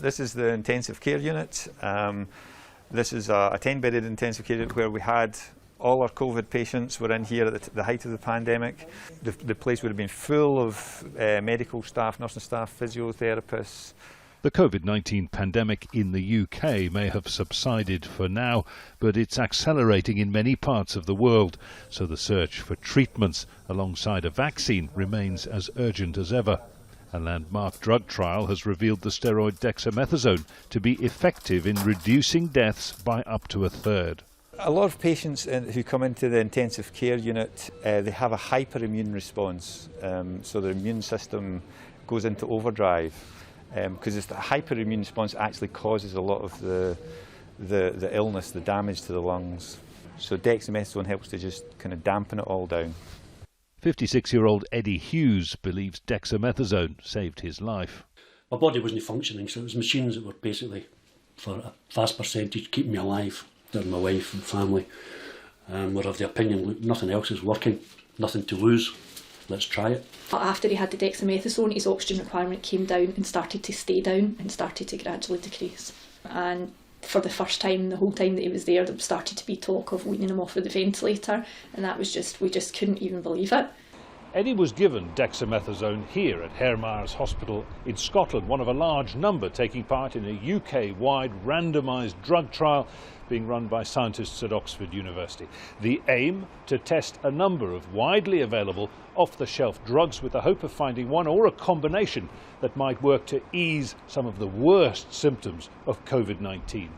This is the intensive care unit. This is a 10-bedded intensive care unit where we had all our COVID patients were in here at the height of the pandemic. The place would have been full of medical staff, nursing staff, physiotherapists. The COVID-19 pandemic in the UK may have subsided for now, but it's accelerating in many parts of the world. So the search for treatments alongside a vaccine remains as urgent as ever. A landmark drug trial has revealed the steroid dexamethasone to be effective in reducing deaths by up to a third. A lot of patients who come into the intensive care unit, they have a hyperimmune response, so their immune system goes into overdrive, because the hyperimmune response actually causes a lot of the illness, the damage to the lungs. So dexamethasone helps to just kind of dampen it all down. 56-year-old Eddie Hughes believes dexamethasone saved his life. My body wasn't functioning, so it was machines that were basically, for a vast percentage, keeping me alive. My wife and family were of the opinion, look, nothing else is working, nothing to lose, let's try it. After he had the dexamethasone, his oxygen requirement came down and started to stay down and started to gradually decrease. And for the first time, the whole time that he was there started to be talk of weaning him off of the ventilator, and that was just, we just couldn't even believe it. Eddie was given dexamethasone here at Hairmyres Hospital in Scotland, one of a large number taking part in a UK-wide randomised drug trial being run by scientists at Oxford University. The aim, to test a number of widely available off-the-shelf drugs with the hope of finding one or a combination that might work to ease some of the worst symptoms of COVID-19.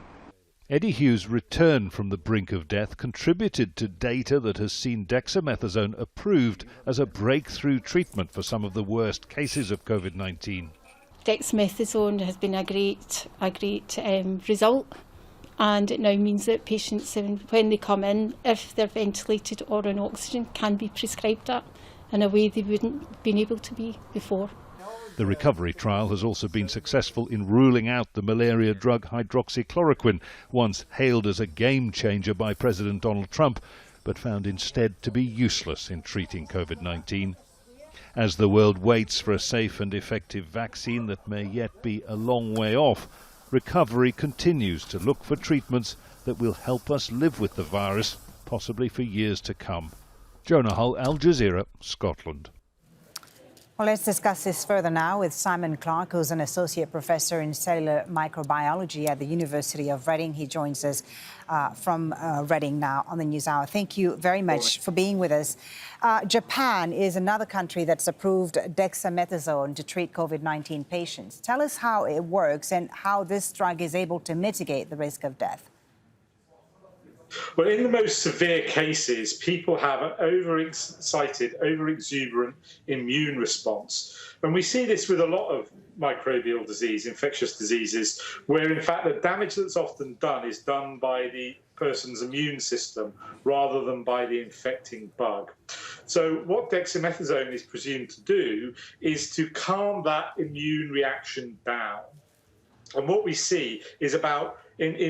Eddie Hughes' return from the brink of death contributed to data that has seen dexamethasone approved as a breakthrough treatment for some of the worst cases of COVID-19. Dexamethasone has been a great result, and it now means that patients, when they come in, if they're ventilated or on oxygen, can be prescribed that in a way they wouldn't have been able to be before. The recovery trial has also been successful in ruling out the malaria drug hydroxychloroquine, once hailed as a game changer by President Donald Trump, but found instead to be useless in treating COVID-19. As the world waits for a safe and effective vaccine that may yet be a long way off, recovery continues to look for treatments that will help us live with the virus, possibly for years to come. Jonah Hull, Al Jazeera, Scotland. Well, let's discuss this further now with Simon Clark, who's an associate professor in cellular microbiology at the University of Reading. He joins us from Reading now on the News Hour. Thank you very much for being with us. Japan is another country that's approved dexamethasone to treat COVID-19 patients. Tell us how it works and how this drug is able to mitigate the risk of death. Well, in the most severe cases, people have an overexcited, overexuberant immune response. And we see this with a lot of microbial disease, infectious diseases, where in fact the damage that's often done is done by the person's immune system rather than by the infecting bug. So what dexamethasone is presumed to do is to calm that immune reaction down. And what we see is in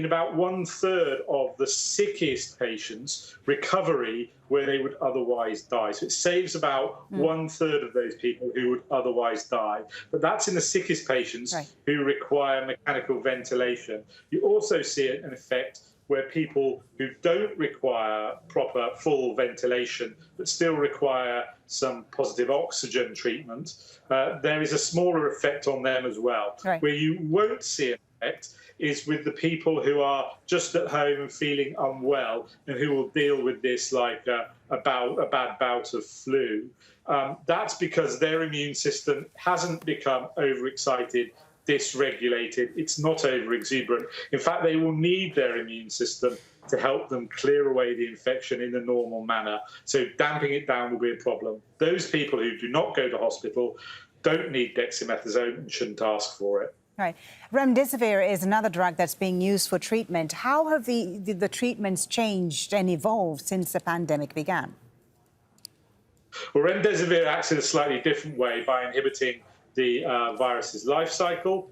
about 1/3 of the sickest patients, recovery where they would otherwise die. So it saves about 1/3 of those people who would otherwise die. But that's in the sickest patients who require mechanical ventilation. You also see an effect where people who don't require proper full ventilation but still require some positive oxygen treatment, there is a smaller effect on them as well. Where you won't see an effect is with the people who are just at home and feeling unwell and who will deal with this like a bad bout of flu. That's because their immune system hasn't become overexcited, dysregulated. It's not overexuberant. In fact, they will need their immune system to help them clear away the infection in the normal manner. So damping it down will be a problem. Those people who do not go to hospital don't need dexamethasone and shouldn't ask for it. Right. Remdesivir is another drug that's being used for treatment. How have the treatments changed and evolved since the pandemic began? Well, remdesivir acts in a slightly different way by inhibiting the virus's life cycle.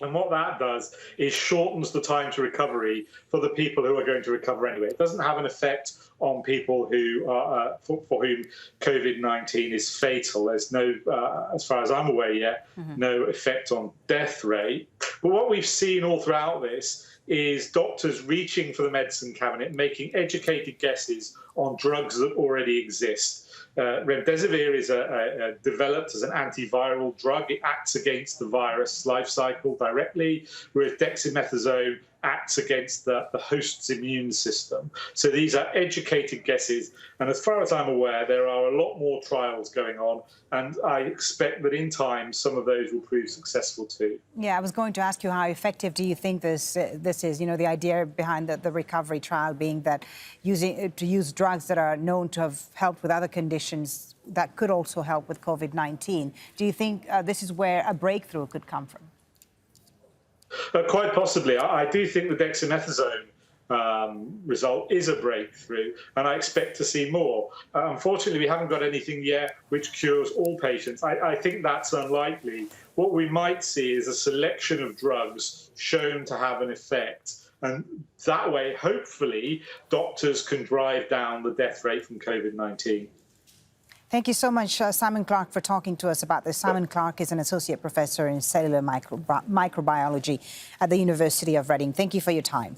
And what that does is shortens the time to recovery for the people who are going to recover anyway. It doesn't have an effect on people who are, for whom COVID-19 is fatal. There's no, as far as I'm aware yet, no effect on death rate. But what we've seen all throughout this is doctors reaching for the medicine cabinet, making educated guesses on drugs that already exist. Remdesivir is developed as an antiviral drug. It acts against the virus life cycle directly, whereas dexamethasone acts against the host's immune system. So these are educated guesses. And as far as I'm aware, there are a lot more trials going on. And I expect that in time, some of those will prove successful too. Yeah, I was going to ask you, how effective do you think this is? You know, the idea behind the recovery trial being that to use drugs that are known to have helped with other conditions that could also help with COVID-19. Do you think this is where a breakthrough could come from? Quite possibly. I do think the dexamethasone result is a breakthrough, and I expect to see more. Unfortunately, we haven't got anything yet which cures all patients. I think that's unlikely. What we might see is a selection of drugs shown to have an effect. And that way, hopefully, doctors can drive down the death rate from COVID-19. Thank you so much, Simon Clark, for talking to us about this. Simon Clark is an associate professor in cellular microbiology at the University of Reading. Thank you for your time.